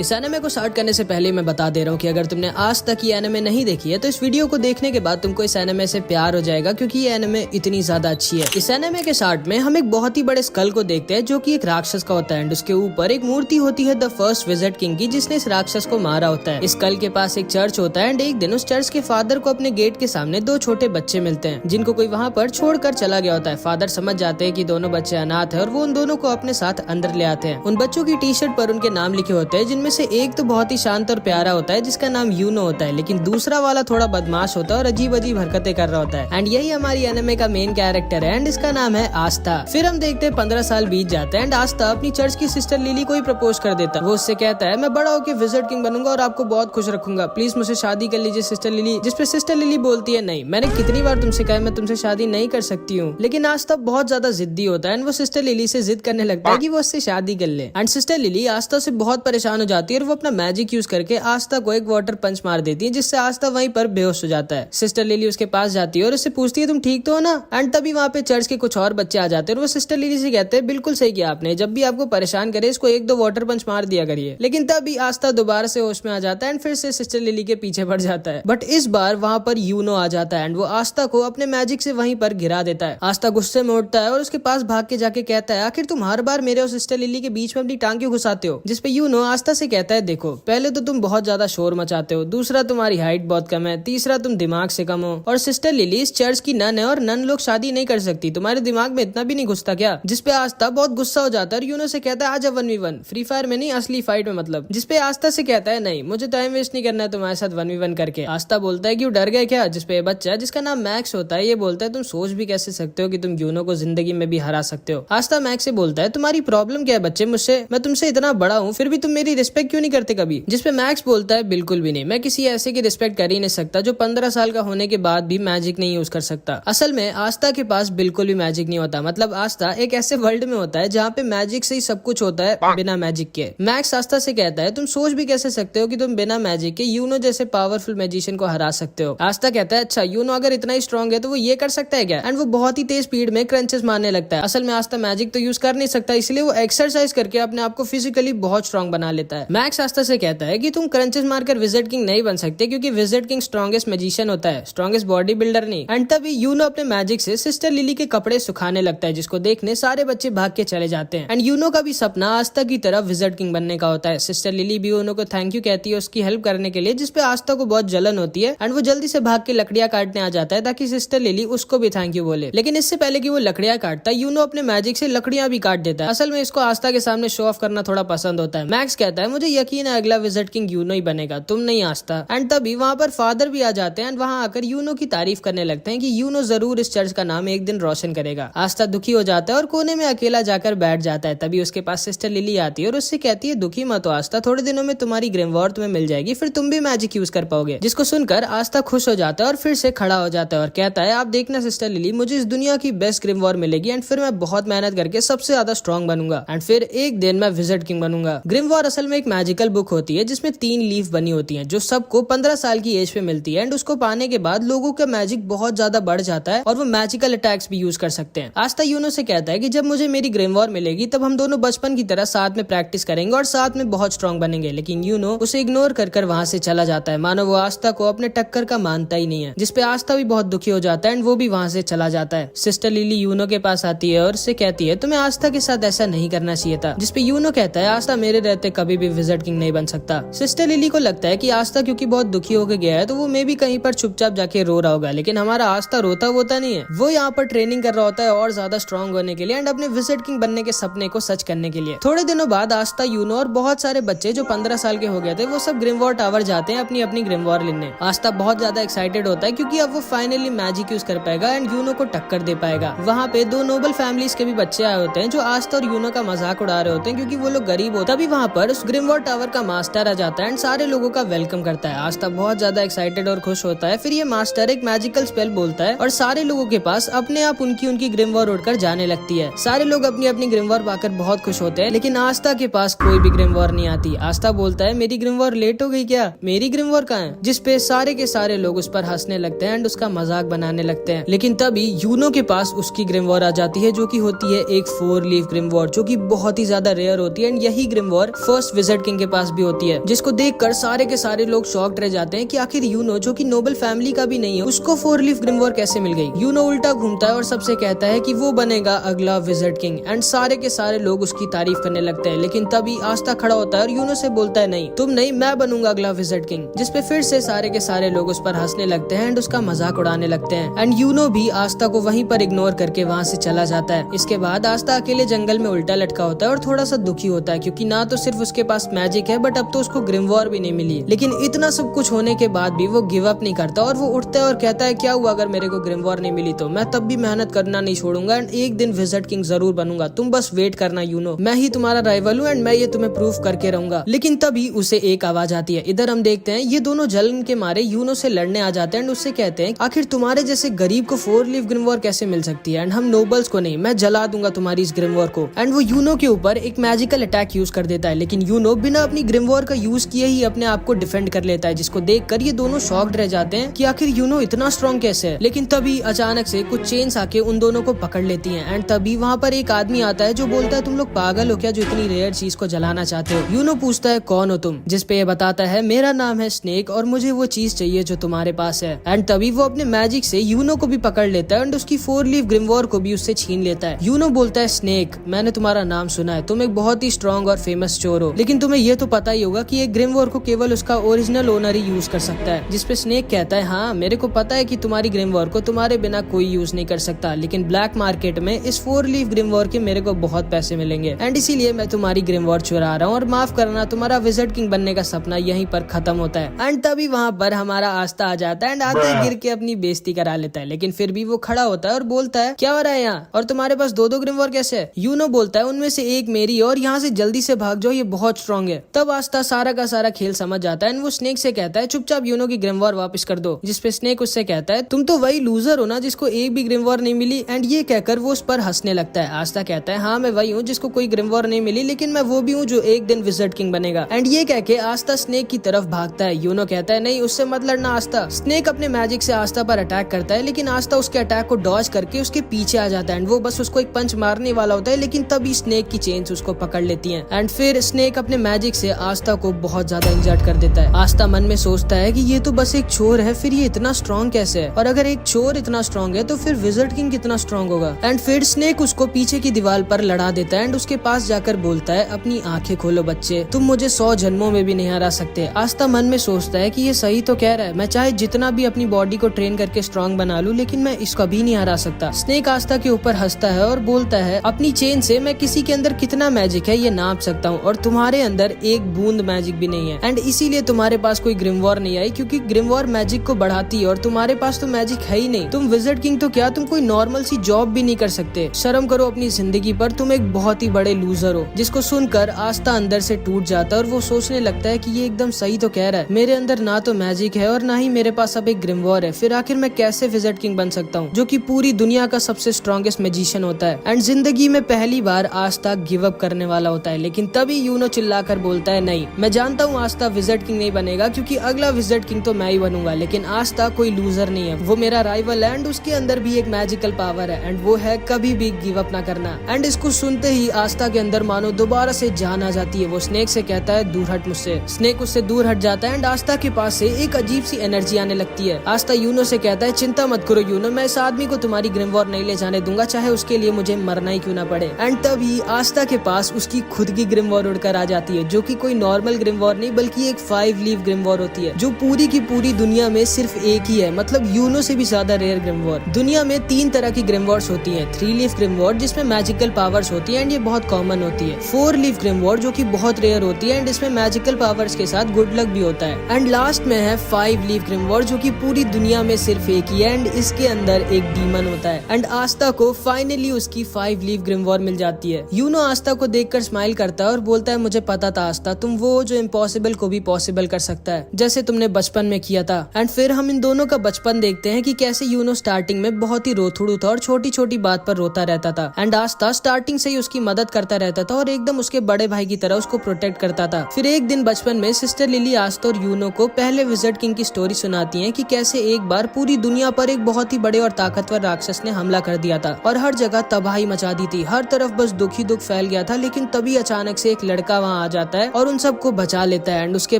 इस एनिमे को स्टार्ट करने से पहले मैं बता दे रहा हूँ कि अगर तुमने आज तक ये एनिमे नहीं देखी है तो इस वीडियो को देखने के बाद तुमको इस एनिमे से प्यार हो जाएगा, क्योंकि ये एनिमे इतनी ज्यादा अच्छी है। इस एनिमे के स्टार्ट में हम एक बहुत ही बड़े स्कल को देखते हैं जो कि एक राक्षस का होता है एंड उसके ऊपर एक मूर्ति होती है द फर्स्ट विजिट किंग की, जिसने इस राक्षस को मारा होता है। इस स्कल के पास एक चर्च होता है एंड एक दिन उस चर्च के फादर को अपने गेट के सामने दो छोटे बच्चे मिलते हैं जिनको कोई वहाँ पर छोड़कर चला गया होता है। फादर समझ जाते हैं कि दोनों बच्चे अनाथ है और वो उन दोनों को अपने साथ अंदर ले आते हैं। उन बच्चों की टी शर्ट पर उनके नाम लिखे होते हैं, जिनमें से एक तो बहुत ही शांत और प्यारा होता है जिसका नाम यूनो होता है, लेकिन दूसरा वाला थोड़ा बदमाश होता है और अजीब अजीब हरकतें कर रहा होता है। एंड यही हमारी एनिमे का मेन कैरेक्टर है एंड इसका नाम है आस्था। फिर हम देखते हैं 15 साल बीत जाते हैं एंड आस्था अपनी चर्च की सिस्टर लिली को ही प्रपोज कर देता है। वो उससे कहता है मैं बड़ा होकर विजिट किंग बनूंगा और आपको बहुत खुश रखूंगा, प्लीज मुझसे शादी कर लीजिए सिस्टर लिली। जिसपे सिस्टर लिली बोलती है नहीं, मैंने कितनी बार तुमसे कहा मैं तुमसे शादी नहीं कर सकती हूँ। लेकिन आस्था बहुत ज्यादा जिद्दी होता है एंड वो सिस्टर लिली से जिद करने लगता है कि वो उससे शादी कर ले। एंड सिस्टर लिली आस्था से बहुत परेशान हो जाती है और वो अपना मैजिक यूज करके आस्था को एक वाटर पंच मार देती है, जिससे आस्था वहीं पर बेहोश हो जाता है। सिस्टर लिली उसके पास जाती है और उससे पूछती है तुम ठीक तो हो ना। एंड तभी वहाँ पे चर्च के कुछ और बच्चे आ जाते हैं और वो सिस्टर लिली से कहते हैं बिल्कुल सही किया आपने, जब भी आपको परेशान करे इसको एक दो वाटर पंच मार दिया करिए। लेकिन तभी आस्था दोबारा से होश में आ जाता है एंड फिर से सिस्टर लिली के पीछे पड़ जाता है। बट इस बार वहाँ पर यूनो आ जाता है एंड वो आस्था को अपने मैजिक से वहीं पर गिरा देता है। आस्था गुस्से में उठता है और उसके पास भाग के जाके कहता है आखिर तुम हर बार मेरे और सिस्टर लिली के बीच में अपनी टांग क्यों घुसाते हो। जिसपे यूनो आस्था से कहता है देखो, पहले तो तुम बहुत ज्यादा शोर मचाते हो, दूसरा तुम्हारी हाइट बहुत कम है, तीसरा तुम दिमाग से कम हो, और सिस्टर लिली इस चर्च की नन है और नन लोग शादी नहीं कर सकती, तुम्हारे दिमाग में इतना भी नहीं घुसता क्या। जिसपे आस्था बहुत गुस्सा हो जाता है और यूनो से कहता है आजा 1v1, फ्री फायर में नहीं असली फाइट में मतलब। जिसपे आस्था से कहता है नहीं, मुझे टाइम वेस्ट नहीं करना है तुम्हारे साथ 1v1 करके। आस्था बोलता है कि वो डर गए क्या। जिसपे बच्चा जिसका नाम मैक्स होता है ये बोलता है तुम सोच भी कैसे सकते हो कि तुम यूनो को जिंदगी में भी हरा सकते हो। आस्था मैक्स से बोलता है तुम्हारी प्रॉब्लम क्या है बच्चे, मुझसे मैं तुमसे इतना बड़ा हूँ फिर भी तुम मेरी रिस्पेक्ट क्यों नहीं करते कभी। जिसपे मैक्स बोलता है बिल्कुल भी नहीं, मैं किसी ऐसे की रिस्पेक्ट कर ही नहीं सकता जो 15 साल का होने के बाद भी मैजिक नहीं यूज कर सकता। असल में आस्था के पास बिल्कुल भी मैजिक नहीं होता, मतलब आस्था एक ऐसे वर्ल्ड में होता है जहाँ पे मैजिक से ही सब कुछ होता है बिना मैजिक के। मैक्स आस्था से कहता है तुम सोच भी कैसे सकते हो कि तुम बिना मैजिक के यूनो जैसे पावरफुल मैजिशियन को हरा सकते हो। आस्था कहता है अच्छा यूनो अगर इतना ही स्ट्रॉन्ग है तो वो ये कर सकता है क्या। एंड वो बहुत ही तेज स्पीड में क्रंचेस मारने लगता है। असल में आस्था मैजिक तो यूज कर नहीं सकता, इसलिए वो एक्सरसाइज करके अपने आप को फिजिकली बहुत स्ट्रॉन्ग बना लेता है। मैक्स आस्था से कहता है कि तुम क्रंचेस मारकर विजिट किंग नहीं बन सकते, क्योंकि विजिट किंग स्ट्रॉन्गेस्ट मैजिशियन होता है, स्ट्रॉन्गेस्ट बॉडी बिल्डर नहीं। एंड तभी यूनो अपने मैजिक से सिस्टर लिली के कपड़े सुखाने लगता है, जिसको देखने सारे बच्चे भाग के चले जाते हैं। एंड यूनो का भी सपना आस्था की तरह विजिट किंग बनने का होता है। सिस्टर लिली भी यूनो को थैंक यू कहती है उसकी हेल्प करने के लिए, जिसपे आस्था को बहुत जलन होती है एंड वो जल्दी से भाग के लकड़ियां काटने आ जाता है ताकि सिस्टर लिली उसको भी थैंक यू बोले। लेकिन इससे पहले कि वो लकड़ियां काटता है यूनो अपने मैजिक से लकड़ियां भी काट देता है। असल में इसको आस्था के सामने शो ऑफ करना थोड़ा पसंद होता है। मैक्स कहता है मुझे यकीन है अगला विजिट किंग यूनो ही बनेगा, तुम नहीं आस्था। एंड तभी वहाँ पर फादर भी आ जाते हैं एंड वहाँ आकर यूनो की तारीफ करने लगते हैं कि यूनो जरूर इस चर्च का नाम एक दिन रोशन करेगा। आस्था दुखी हो जाता है और कोने में अकेला जाकर बैठ जाता है। तभी उसके पास सिस्टर लिली आती है और उससे कहती है दुखी मत हो आस्था, थोड़े दिनों में तुम्हारी ग्रिमवॉर तुम्हें मिल जाएगी, फिर तुम भी मैजिक यूज कर पाओगे। जिसको सुनकर आस्था खुश हो जाता है और फिर से खड़ा हो जाता है और कहता है आप देखना सिस्टर लिली, मुझे इस दुनिया की बेस्ट ग्रिमवॉर मिलेगी एंड फिर मैं बहुत मेहनत करके सबसे ज्यादा स्ट्रॉन्ग बनूंगा एंड फिर एक दिन मैं विजिट किंग बनूंगा। ग्रिमवॉर असल में एक मैजिकल बुक होती है जिसमें 3 लीफ बनी होती है जो सबको 15 साल की एज पे मिलती है एंड उसको पाने के बाद लोगों का मैजिक बहुत ज्यादा बढ़ जाता है और वो मैजिकल अटैक्स भी यूज कर सकते हैं। आस्था यूनो से कहता है कि जब मुझे मेरी ग्रिमवॉर मिलेगी तब हम दोनों बचपन की तरह साथ में प्रैक्टिस करेंगे और साथ में बहुत स्ट्रॉन्ग बनेंगे। लेकिन यूनो उसे इग्नोर कर वहाँ से चला जाता है, मानो वो आस्था को अपने टक्कर का मानता ही नहीं है। जिसपे आस्था भी बहुत दुखी हो जाता है एंड वो भी वहाँ से चला जाता है। सिस्टर लिली यूनो के पास आती है और उससे कहती है तुम्हें आस्था के साथ ऐसा नहीं करना चाहिए था। जिसपे यूनो कहता है आस्था मेरे रहते कभी भी विजिट किंग नहीं बन सकता। सिस्टर लिली को लगता है कि आस्था क्योंकि बहुत दुखी होकर गया है तो वो मे भी कहीं पर चुपचाप जाके रो रहा होगा, लेकिन हमारा आस्था रोता वोता नहीं है, वो यहाँ पर ट्रेनिंग कर रहा होता है और ज्यादा स्ट्रॉन्ग होने के लिए एंड अपने विजिट किंग बनने के सपने को सच करने के लिए। थोड़े दिनों बाद आस्था यूनो और बहुत सारे बच्चे जो 15 साल के हो गए थे वो सब ग्रिमवॉर टावर जाते हैं अपनी अपनी ग्रिमवॉर लेने। आस्था बहुत ज्यादा एक्साइटेड होता है क्योंकि अब वो फाइनली मैजिक यूज कर पाएगा एंड यूनो को टक्कर दे पाएगा। वहाँ पे 2 नोबल फैमिलीज के भी बच्चे आए होते हैं जो आस्था और यूनो का मजाक उड़ा रहे होते हैं क्योंकि वो लोग गरीब होता। तभी वहाँ पर उस ग्रिमवॉर टावर का मास्टर आ जाता है एंड सारे लोगों का वेलकम करता है। आस्था बहुत ज्यादा एक्साइटेड और खुश होता है। फिर ये मास्टर एक मैजिकल स्पेल बोलता है और सारे लोगों के पास अपने आप उनकी ग्रिमवॉर उड़कर जाने लगती है। सारे लोग अपनी अपनी ग्रिमवॉर पाकर बहुत खुश होते हैं, लेकिन आस्था के पास कोई भी ग्रिमवॉर नहीं आती। आस्था बोलता है मेरी ग्रिमवॉर लेट हो गई क्या, मेरी ग्रिमवॉर कहाँ है। जिसपे सारे के सारे लोग उस पर हंसने लगते हैं एंड उसका मजाक बनाने लगते हैं। लेकिन तभी यूनो के पास उसकी ग्रिमवॉर आ जाती है जो कि होती है एक 4 लीफ ग्रिमवॉर जो कि बहुत ही ज्यादा रेयर होती है एंड यही ग्रिमवॉर फर्स्ट विज़र्ड किंग के पास भी होती है, जिसको देखकर सारे के सारे लोग शॉक्ड रह जाते हैं कि आखिर यूनो जो कि नोबल फैमिली का भी नहीं है उसको 4 लीफ ग्रिमवॉर कैसे मिल गई। यूनो उल्टा घूमता है और सबसे कहता है कि वो बनेगा अगला विज़र्ड किंग एंड सारे के सारे लोग उसकी तारीफ करने लगते हैं। लेकिन तभी आस्था खड़ा होता है और यूनो से बोलता है नहीं तुम नहीं, मैं बनूंगा अगला विज़र्ड किंग, जिसपे फिर से सारे के सारे लोग उस पर हंसने लगते हैं एंड उसका मजाक उड़ाने लगते हैं एंड यूनो भी आस्था को वहीं पर इग्नोर करके वहाँ से चला जाता है। इसके बाद आस्था अकेले जंगल में उल्टा लटका होता है और थोड़ा सा दुखी होता है क्योंकि ना तो सिर्फ उसके पास मैजिक है बट अब तो उसको ग्रिमवॉर भी नहीं मिली। लेकिन इतना सब कुछ होने के बाद भी वो गिव अप नहीं करता और वो उठता है और कहता है क्या हुआ अगर मेरे को ग्रिमवॉर नहीं मिली तो मैं तब भी मेहनत करना नहीं छोड़ूंगा एंड एक दिन विज़र्ड किंग जरूर बनूंगा, तुम बस वेट करना यूनो, मैं ही तुम्हारा राइवल हूँ एंड मैं ये तुम्हें प्रूफ करके रहूंगा। लेकिन तभी उसे एक आवाज आती है। इधर हम देखते हैं ये दोनों जलन के मारे यूनो से लड़ने आ जाते हैं एंड उससे कहते हैं आखिर तुम्हारे जैसे गरीब को 4 लीफ ग्रिमवॉर कैसे मिल सकती है एंड हम नोबल्स को नहीं, मैं जला दूंगा तुम्हारी इस ग्रिमवॉर को। एंड वो यूनो के ऊपर एक मैजिकल अटैक यूज कर देता है, लेकिन यूनो बिना अपनी ग्रिमवॉर का यूज किए ही अपने आप को डिफेंड कर लेता है, जिसको देखकर ये दोनों शॉक्ड रह जाते हैं कि आखिर यूनो इतना स्ट्रॉन्ग कैसे है। लेकिन तभी अचानक से कुछ चेन्स आके उन दोनों को पकड़ लेती हैं एंड तभी वहाँ पर एक आदमी आता है जो बोलता है तुम लोग पागल हो क्या जो इतनी रेयर चीज को जलाना चाहते हो। यूनो पूछता है कौन हो तुम, जिसपे ये बताता है मेरा नाम है स्नेक और मुझे वो चीज चाहिए जो तुम्हारे पास है। एंड तभी वो अपने मैजिक से यूनो को भी पकड़ लेता है एंड उसकी 4 लीफ ग्रिमवॉर को भी उससे छीन लेता है। यूनो बोलता है स्नेक मैंने तुम्हारा नाम सुना है, तुम एक बहुत ही स्ट्रॉन्ग और फेमस चोर हो, लेकिन तुम्हें ये तो पता ही होगा कि एक ग्रिमवॉर को केवल उसका ओरिजिनल ओनर ही यूज कर सकता है। जिसपे स्नेक कहता है हाँ मेरे को पता है कि तुम्हारी ग्रिमवॉर को तुम्हारे बिना कोई यूज नहीं कर सकता, लेकिन ब्लैक मार्केट में इस 4 लीफ ग्रिमवॉर के मेरे को बहुत पैसे मिलेंगे एंड इसीलिए मैं तुम्हारी ग्रिमवॉर चुरा रहा हूँ और माफ करना तुम्हारा विज़र्ड किंग बनने का सपना यहीं पर खत्म होता है। एंड तभी वहाँ पर हमारा आस्था आ जाता है एंड आते ही गिर के अपनी बेइज्जती करा लेता है, लेकिन फिर भी वो खड़ा होता है और बोलता है क्या हो रहा है यहाँ और तुम्हारे पास 2-2 ग्रिमवॉर कैसे है। यूनो बोलता है उनमें से एक मेरी और यहाँ से जल्दी से भाग जाओ, ये बहुत स्ट्रॉन्ग है। तब आस्था सारा का सारा खेल समझ जाता है एंड वो स्नेक से कहता है चुपचाप यूनो की ग्रिमवॉर वापस कर दो, जिसपे स्नेक उससे कहता है तुम तो वही लूजर हो ना जिसको एक भी ग्रिमवॉर नहीं मिली। एंड ये कहकर वो उस पर हंसने लगता है। आस्था कहता है हाँ मैं वही हूँ जिसको कोई ग्रिमवॉर नहीं मिली, लेकिन मैं वो भी हूँ जो एक दिन विज़र्ड किंग बनेगा। एंड ये कह के आस्था स्नेक की तरफ भागता है। यूनो कहता है नहीं उससे मत लड़ना आस्था। स्नेक अपने मैजिक से आस्था पर अटैक करता है, लेकिन आस्था उसके अटैक को डॉज करके उसके पीछे आ जाता है एंड वो बस उसको एक पंच मारने वाला होता है, लेकिन तभी स्नेक की चेन्स उसको पकड़ लेती हैं एंड फिर स्नेक अपने मैजिक से आस्था को बहुत ज्यादा इंजर्ड कर देता है। आस्था मन में सोचता है कि ये तो बस एक चोर है, फिर ये इतना स्ट्रॉन्ग कैसे है, और अगर एक चोर इतना स्ट्रॉन्ग है तो फिर विज़र्ड किंग कितना स्ट्रॉन्ग होगा। एंड फिर स्नेक उसको पीछे की दीवार पर लड़ा देता है एंड उसके पास जाकर बोलता है अपनी आंखें खोलो बच्चे, तुम मुझे 100 जन्मों में भी नहीं हरा सकते। आस्था मन में सोचता है कि ये सही तो कह रहा है, मैं चाहे जितना भी अपनी बॉडी को ट्रेन करके स्ट्रॉन्ग बना लूं, लेकिन मैं इसको भी नहीं हरा सकता। स्नेक आस्था के ऊपर हंसता है और बोलता है अपनी चेन से मैं किसी के अंदर कितना मैजिक है ये नाप सकता हूँ, और तुम्हारे अंदर एक बूंद मैजिक भी नहीं है एंड इसीलिए तुम्हारे पास कोई ग्रिमवॉर नहीं आई, क्योंकि ग्रिमवॉर मैजिक को बढ़ाती है और तुम्हारे पास तो मैजिक है ही नहीं। तुम विज़र्ड किंग तो क्या, तुम कोई नॉर्मल सी जॉब भी नहीं कर सकते। शर्म करो अपनी जिंदगी पर, तुम एक बहुत ही बड़े लूजर हो। जिसको सुनकर आस्था अंदर से टूट जाता है और वो सोचने लगता है कि ये एकदम सही तो कह रहा है, मेरे अंदर ना तो मैजिक है और ना ही मेरे पास अब एक ग्रिमवॉर है, फिर आखिर मैं कैसे विज़र्ड किंग बन सकता हूँ जो कि पूरी दुनिया का सबसे स्ट्रॉन्गेस्ट मैजिशियन होता है। एंड जिंदगी में पहली बार आस्था गिव अप करने वाला होता है, लेकिन तभी यूनो चिल्लाकर बोलता है नहीं, मैं जानता हूँ आस्था विज़र्ड किंग नहीं बनेगा, क्योंकि अगला विज़र्ड किंग तो मैं ही बनूंगा, लेकिन आस्था कोई लूजर नहीं है, वो मेरा राइवल है एंड उसके अंदर भी एक मैजिकल पावर है एंड वो है कभी भी गिव अप ना करना। एंड इसको सुनते ही आस्था के अंदर मानो दोबारा से जान आ जाती है। वो स्नेक से कहता है दूर हट मुझसे। स्नेक उससे दूर हट जाता है एंड आस्था के पास से एक अजीब सी एनर्जी आने लगती है। आस्था यूनो से कहता है चिंता मत करो यूनो, मैं इस आदमी को तुम्हारी ग्रिमवॉर नहीं ले जाने दूंगा, चाहे उसके लिए मुझे मरना ही क्यों ना पड़े। एंड तभी आस्था के पास उसकी खुद की ग्रिमवॉर उड़कर आ जाती है, जो कि कोई नॉर्मल ग्रिमवॉर नहीं बल्कि एक 5 लीफ ग्रिमवॉर होती है, जो पूरी की पूरी दुनिया में सिर्फ एक ही है, मतलब यूनो से भी ज्यादा रेयर ग्रिमवॉर। दुनिया में 3 तरह की ग्रिमवॉर्स होती है। 3 लीफ ग्रिमवॉर जिसमें मैजिकल पावर्स होती है एंड ये बहुत कॉमन होती है। 4 लीफ ग्रिमवॉर जो कि बहुत रेयर होती है एंड इसमें मैजिकल पावर्स के साथ गुड लक भी होता है। एंड लास्ट में है 5 लीफ ग्रिमवॉर जो कि पूरी दुनिया में सिर्फ एक ही है एंड इसके अंदर एक डीमन होता है। एंड आस्था को फाइनली उसकी 5 लीफ ग्रिमवॉर मिल जाती है। यूनो आस्था को देखकर स्माइल करता है और बोलता है मुझे पता था आस्था, तुम वो जो इम्पॉसिबल को भी पॉसिबल कर सकता है, जैसे तुमने बचपन में किया था। एंड फिर हम इन दोनों का बचपन देखते हैं कि कैसे यूनो स्टार्टिंग में बहुत ही रोथुड़ू था और छोटी छोटी बात पर रोता रहता था एंड आस्था स्टार्टिंग से ही उसकी मदद करता रहता था और एकदम उसके बड़े भाई की तरह उसको प्रोटेक्ट करता था। फिर एक दिन बचपन में सिस्टर लिली आस्था और यूनो को पहले विज़र्ड किंग की स्टोरी सुनाती है कि कैसे एक बार पूरी दुनिया पर एक बहुत ही बड़े और ताकतवर राक्षस ने हमला कर दिया था और हर जगह तबाही मचा दी थी। हर तरफ बस दुख ही दुख फैल गया था, लेकिन तभी अचानक से एक लड़का वहाँ वहाँ आ जाता है और उन सबको बचा लेता है। एंड उसके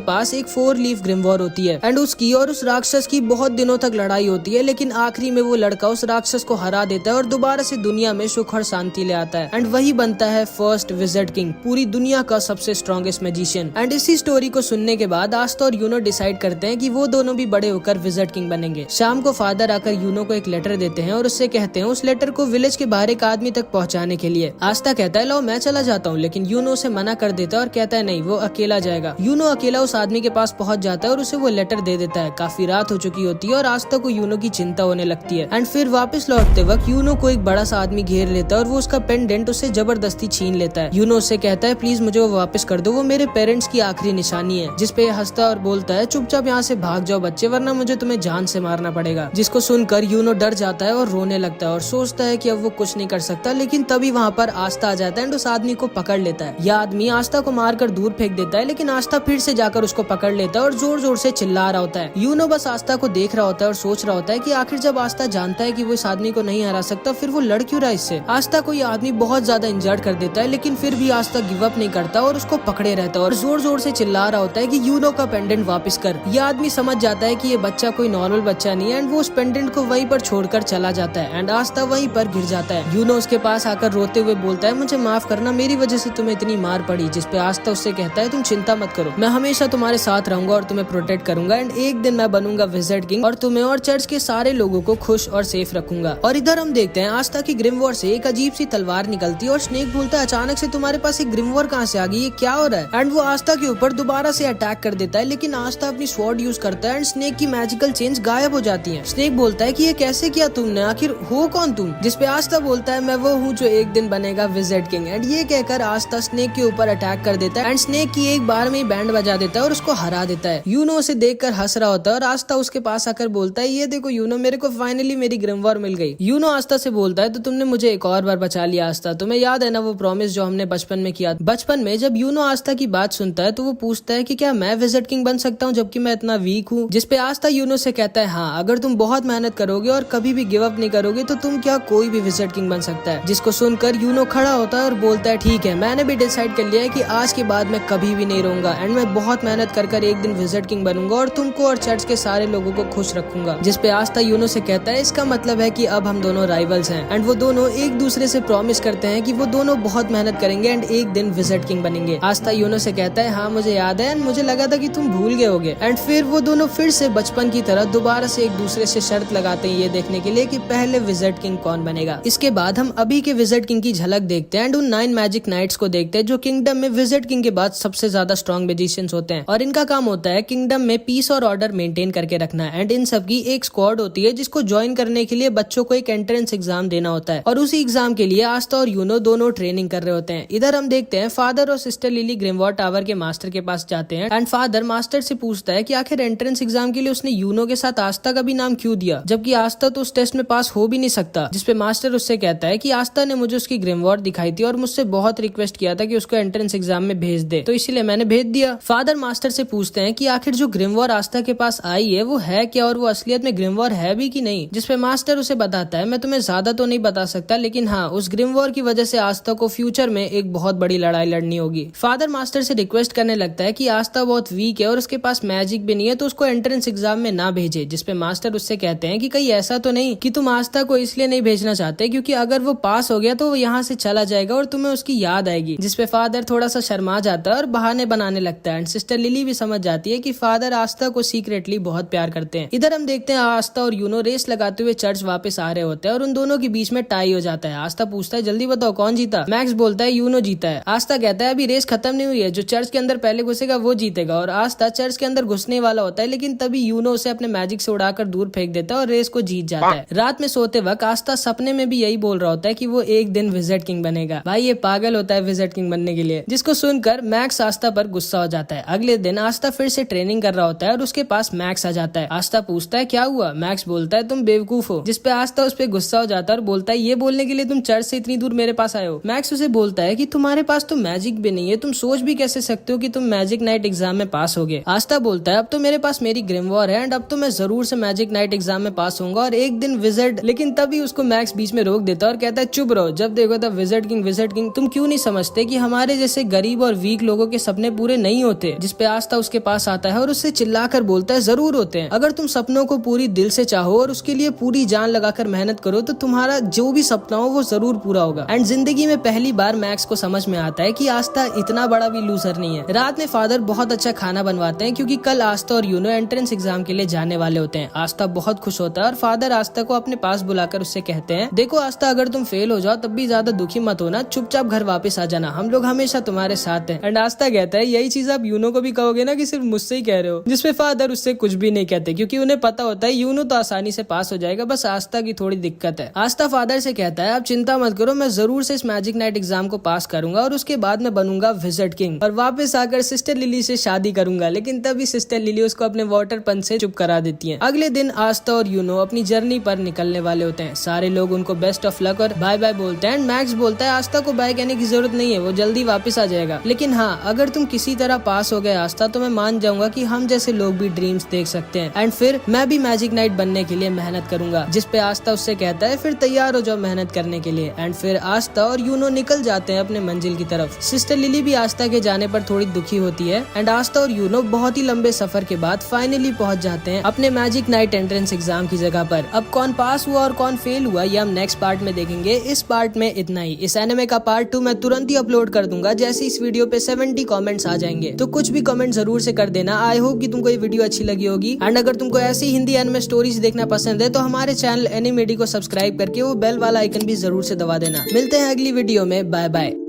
पास एक 4 लीफ ग्रिमवॉर होती है एंड उसकी और उस राक्षस की बहुत दिनों तक लड़ाई होती है, लेकिन आखिरी में वो लड़का उस राक्षस को हरा देता है और दोबारा से दुनिया में सुख और शांति ले आता है। एंड वही बनता है फर्स्ट विज़ार्ड किंग, पूरी दुनिया का सबसे स्ट्रॉन्गेस्ट मैजिशियन। एंड इसी स्टोरी को सुनने के बाद आस्था और यूनो डिसाइड करते हैं कि वो दोनों भी बड़े होकर विज़ार्ड किंग बनेंगे। शाम को फादर आकर यूनो को एक लेटर देते हैं और उससे कहते हैं उस लेटर को विलेज के बाहर एक आदमी तक पहुँचाने के लिए। आस्था कहता है लो मैं चला जाता हूँ, लेकिन यूनो उसे मना कर देता है और कहता है नहीं, वो अकेला जाएगा। यूनो अकेला उस आदमी के पास पहुँच जाता है और उसे वो लेटर दे देता है। काफी रात हो चुकी होती है और आस्था को यूनो की चिंता होने लगती है। एंड फिर वापस लौटते वक्त यूनो को एक बड़ा सा आदमी घेर लेता है और वो उसका पेंडेंट उससे जबरदस्ती छीन लेता है। यूनो उससे कहता है प्लीज मुझे वो वापस कर दो, वो मेरे पेरेंट्स की आखिरी निशानी है। जिसपे हंसता और बोलता है चुपचाप यहाँ से भाग जाओ बच्चे, वरना मुझे तुम्हें जान से मारना पड़ेगा। जिसको सुनकर यूनो डर जाता है और रोने लगता है और सोचता है कि अब वो कुछ नहीं कर सकता, लेकिन तभी वहाँ पर आस्था आ जाता है एंड उस आदमी को पकड़ लेता है। यह आदमी आस्था को मारकर दूर फेंक देता है, लेकिन आस्था फिर से जाकर उसको पकड़ लेता है और जोर जोर से चिल्ला रहा होता है। यूनो बस आस्था को देख रहा होता है और सोच रहा होता है कि आखिर जब आस्था जानता है कि वो इस आदमी को नहीं हरा सकता, फिर वो लड़ क्यों रहा इससे। आस्था को ये आदमी बहुत ज्यादा इंजर्ड कर देता है, लेकिन फिर भी आस्था गिव अप नहीं करता और उसको पकड़े रहता है और जोर जोर से चिल्ला रहा होता है कि यूनो का पेंडेंट वापस कर। ये आदमी समझ जाता है कि ये बच्चा कोई नॉर्मल बच्चा नहीं है एंड वो उस पेंडेंट को वहीं पर छोड़कर चला जाता है एंड आस्था वहीं पर गिर जाता है। यूनो उसके पास आकर रोते हुए बोलता है मुझे माफ करना, मेरी वजह से तुम्हें इतनी मार पड़ी। जिसपे आस्था उससे कहता है तुम चिंता मत करो, मैं हमेशा तुम्हारे साथ रहूंगा और तुम्हें प्रोटेक्ट करूंगा एंड एक दिन मैं बनूंगा विज़ार्ड किंग और तुम्हें और चर्च के सारे लोगों को खुश और सेफ रखूंगा। और इधर हम देखते हैं आस्था की ग्रिमवॉर से एक अजीब सी तलवार निकलती है और स्नेक बोलता है अचानक से तुम्हारे पास एक ग्रिमवॉर कहाँ से आ गई, ये क्या हो रहा है। एंड वो आस्था के ऊपर दोबारा से अटैक कर देता है, लेकिन आस्था अपनी स्वॉर्ड यूज करता है एंड स्नेक की मैजिकल चेंज गायब हो जाती है। स्नेक बोलता है कि ये कैसे किया तुमने, आखिर हो कौन तुम। जिसपे आस्था बोलता है मैं वो हूँ जो एक दिन बनेगा विज़ार्ड किंग। एंड ये कहकर आस्था स्नेक के ऊपर अटैक कर देता है एंड स्नेक की एक बार में बैंड बजा देता है और उसको हरा देता है। यूनो उसे देखकर हंस रहा होता है और आस्था उसके पास आकर बोलता है ये देखो यूनो, मेरे को फाइनली मेरी ग्रिमवॉर मिल गई। यूनो आस्था से बोलता है तो तुमने मुझे एक और बार बचा लिया आस्था, तुम्हें याद है ना वो प्रॉमिस जो हमने बचपन में किया। बचपन में जब यूनो आस्था की बात सुनता है तो वो पूछता है कि क्या मैं विज़ार्ड किंग बन सकता हूँ जबकि मैं इतना वीक हूँ। जिसपे आस्था यूनो से कहता है हाँ, अगर तुम बहुत मेहनत करोगे और कभी भी गिव अप नहीं करोगे तो तुम क्या कोई भी विज़ार्ड किंग बन सकता है। जिसको सुनकर यूनो खड़ा होता है और बोलता है ठीक है, मैंने भी डिसाइड कर लिया है कि आज के बाद मैं कभी भी नहीं रहूंगा एंड मैं बहुत मेहनत कर एक दिन विज़ार्ड किंग बनूंगा और तुमको और चर्च के सारे लोगों को खुश रखूंगा। जिसपे आस्था यूनो से कहता है इसका मतलब है कि अब हम दोनों राइवल्स हैं। एंड वो दोनों एक दूसरे से प्रॉमिस करते हैं कि वो दोनों बहुत मेहनत करेंगे एंड एक दिन विज़ार्ड किंग बनेंगे। आस्था यूनो से कहता है हाँ मुझे याद है एंड मुझे लगा था कि तुम भूल गए होगे। एंड फिर वो दोनों फिर से बचपन की तरह दोबारा से एक दूसरे से शर्त लगाते हैं ये देखने के लिए कि पहले विज़ार्ड किंग कौन बनेगा। इसके बाद हम अभी के विज़ार्ड किंग की झलक देखते हैं एंड उन 9 मैजिक नाइट्स को देखते हैं जो किंगडम में विज़ार्ड किंग के बाद सबसे ज्यादा स्ट्रॉन्ग मैजिशियंस होते हैं और इनका काम होता है किंगडम में पीस और ऑर्डर मेंटेन करके रखना। एंड इन सब की एक स्क्वाड होती है जिसको ज्वाइन करने के लिए बच्चों को एक एंट्रेंस एग्जाम देना होता है और उसी एग्जाम के लिए आस्था और यूनो दोनों ट्रेनिंग कर रहे होते हैं। इधर हम देखते हैं फादर और सिस्टर लिली ग्रिमवॉर टावर के मास्टर के पास जाते हैं एंड फादर मास्टर से पूछता है कि आखिर एंट्रेंस एग्जाम के लिए उसने यूनो के साथ आस्था का भी नाम क्यों दिया, जबकि आस्था तो उस टेस्ट में पास हो भी नहीं सकता। जिसपे मास्टर उससे कहता है कि आस्था ने मुझे उसकी ग्रिमवॉर दिखाई थी और मुझसे बहुत रिक्वेस्ट किया था कि उसको एंट्रेंस एग्जाम में भेज दे, तो इसलिए मैंने भेज दिया। फादर मास्टर से पूछते हैं कि आखिर जो ग्रिमवॉर आस्था के पास आई है वो है क्या और वो असलियत में ग्रिमवॉर है भी कि नहीं। जिसपे मास्टर उसे बताता है मैं तुम्हें ज्यादा तो नहीं बता सकता, लेकिन हाँ उस ग्रिमवॉर की वजह से आस्था को फ्यूचर में एक बहुत बड़ी लड़ाई लड़नी होगी। फादर मास्टर से रिक्वेस्ट करने लगता है कि आस्था बहुत वीक है और उसके पास मैजिक भी नहीं है तो उसको एंट्रेंस एग्जाम में ना भेजे। जिसपे मास्टर उससे कहते हैं कि कहीं ऐसा तो नहीं कि तुम आस्था को इसलिए नहीं भेजना चाहते क्योंकि अगर वो पास हो गया तो वो यहाँ से चला जाएगा और तुम्हें उसकी याद आएगी। जिसपे फादर थोड़ा सा शर्मा जाता है और बहाने बनाने लगता है एंड सिस्टर लिली भी समझ जाती है कि फादर आस्था को सीक्रेटली बहुत प्यार करते हैं। इधर हम देखते हैं आस्था और यूनो रेस लगाते हुए चर्च वापस आ रहे होते हैं और उन दोनों के बीच में टाई हो जाता है। आस्था पूछता है जल्दी बताओ कौन जीता। मैक्स बोलता है यूनो जीता है। आस्था कहता है अभी रेस खत्म नहीं हुई है, जो चर्च के अंदर पहले घुसेगा वो जीतेगा। और आस्था चर्च के अंदर घुसने वाला होता है, लेकिन तभी यूनो उसे अपने मैजिक से उड़ाकर दूर फेंक देता है और रेस को जीत जाता है। रात में सोते वक्त आस्था सपने में भी यही बोल रहा होता है कि वो एक दिन विज़ार्ड किंग बनेगा। भाई ये पागल होता है विज़ार्ड किंग बनने के लिए। जिसको सुनकर मैक्स आस्था पर गुस्सा हो जाता है। अगले दिन आस्था फिर से ट्रेनिंग कर रहा होता है और उसके पास मैक्स आ जाता है। आस्था पूछता है क्या हुआ। मैक्स बोलता है तुम बेवकूफ हो। जिसपे आस्था उस पर गुस्सा हो जाता है और बोलता है ये बोलने के लिए तुम चर्च से इतनी दूर मेरे पास आए हो। मैक्स उसे बोलता है कि तुम्हारे पास तो मैजिक भी नहीं है, तुम सोच भी कैसे सकते हो कि तुम मैजिक नाइट एग्जाम में पास होगे। आस्था बोलता है अब तो मेरे पास मेरी ग्रिमवॉर है एंड अब तो मैं जरूर से मैजिक नाइट एग्जाम में पास होऊंगा और एक दिन विज़ार्ड। लेकिन तभी उसको मैक्स बीच में रोक देता है और कहता है चुप रहो, जब देखो तब विज़ार्ड किंग तुम क्यों नहीं समझते कि हमारे जैसे गरीब गरीब और वीक लोगों के सपने पूरे नहीं होते, जिसपे आस्था उसके पास आता है और उससे चिल्लाकर बोलता है जरूर होते हैं। अगर तुम सपनों को पूरी दिल से चाहो और उसके लिए पूरी जान लगाकर मेहनत करो तो तुम्हारा जो भी सपना हो वो जरूर पूरा होगा। एंड जिंदगी में पहली बार मैक्स को समझ में आता है कि आस्था इतना बड़ा भी लूजर नहीं है। रात में फादर बहुत अच्छा खाना बनवाते हैं क्योंकि कल आस्था और यूनो एंट्रेंस एग्जाम के लिए जाने वाले होते हैं। आस्था बहुत खुश होता है और फादर आस्था को अपने पास बुलाकर उससे कहते हैं, देखो आस्था, अगर तुम फेल हो जाओ तब भी ज्यादा दुखी मत होना, चुपचाप घर वापस आ जाना, हम लोग हमेशा तुम्हारे साथ हैं। एंड आस्था कहता है, यही चीज आप यूनो को भी कहोगे ना कि सिर्फ मुझसे ही कह रहे हो? जिसपे फादर उससे कुछ भी नहीं कहते क्योंकि उन्हें पता होता है यूनो तो आसानी से पास हो जाएगा, बस आस्था की थोड़ी दिक्कत है। आस्था फादर से कहता है, आप चिंता मत करो, मैं जरूर से इस मैजिक नाइट एग्जाम को पास करूंगा और उसके बाद मैं बनूंगा विज़र्ड किंग और वापस आकर सिस्टर लिली से शादी करूंगा। लेकिन तभी सिस्टर लिली उसको अपने वाटर पंच से चुप करा देती है। अगले दिन आस्था और यूनो अपनी जर्नी पर निकलने वाले होते हैं। सारे लोग उनको बेस्ट ऑफ लक और बाय बाय बोलते हैं। मैक्स बोलता है, आस्था को बाय कहने की जरूरत नहीं है, वो जल्दी वापस आ जाएगा। लेकिन हाँ, अगर तुम किसी तरह पास हो गए आस्था तो मैं मान जाऊंगा कि हम जैसे लोग भी ड्रीम्स देख सकते हैं एंड फिर मैं भी मैजिक नाइट बनने के लिए मेहनत करूंगा। जिसपे आस्था उससे कहता है, फिर तैयार हो जाओ मेहनत करने के लिए। एंड फिर आस्था और यूनो निकल जाते हैं अपने मंजिल की तरफ। सिस्टर लिली भी आस्था के जाने पर थोड़ी दुखी होती है एंड आस्था और यूनो बहुत ही लंबे सफर के बाद फाइनली पहुंच जाते हैं अपने मैजिक नाइट एंट्रेंस एग्जाम की जगह पर। अब कौन पास हुआ और कौन फेल हुआ ये हम नेक्स्ट पार्ट में देखेंगे। इस पार्ट में इतना ही। इस एनिमे का पार्ट 2 मैं तुरंत ही अपलोड कर दूंगा जैसे इस वीडियो पे 70 कमेंट्स आ जाएंगे, तो कुछ भी कमेंट जरूर से कर देना। आई होप कि तुमको ये वीडियो अच्छी लगी होगी। एंड अगर तुमको ऐसी हिंदी एनिमे स्टोरीज देखना पसंद है तो हमारे चैनल एनिमेडी को सब्सक्राइब करके वो बेल वाला आइकन भी जरूर से दबा देना। मिलते हैं अगली वीडियो में, बाय बाय।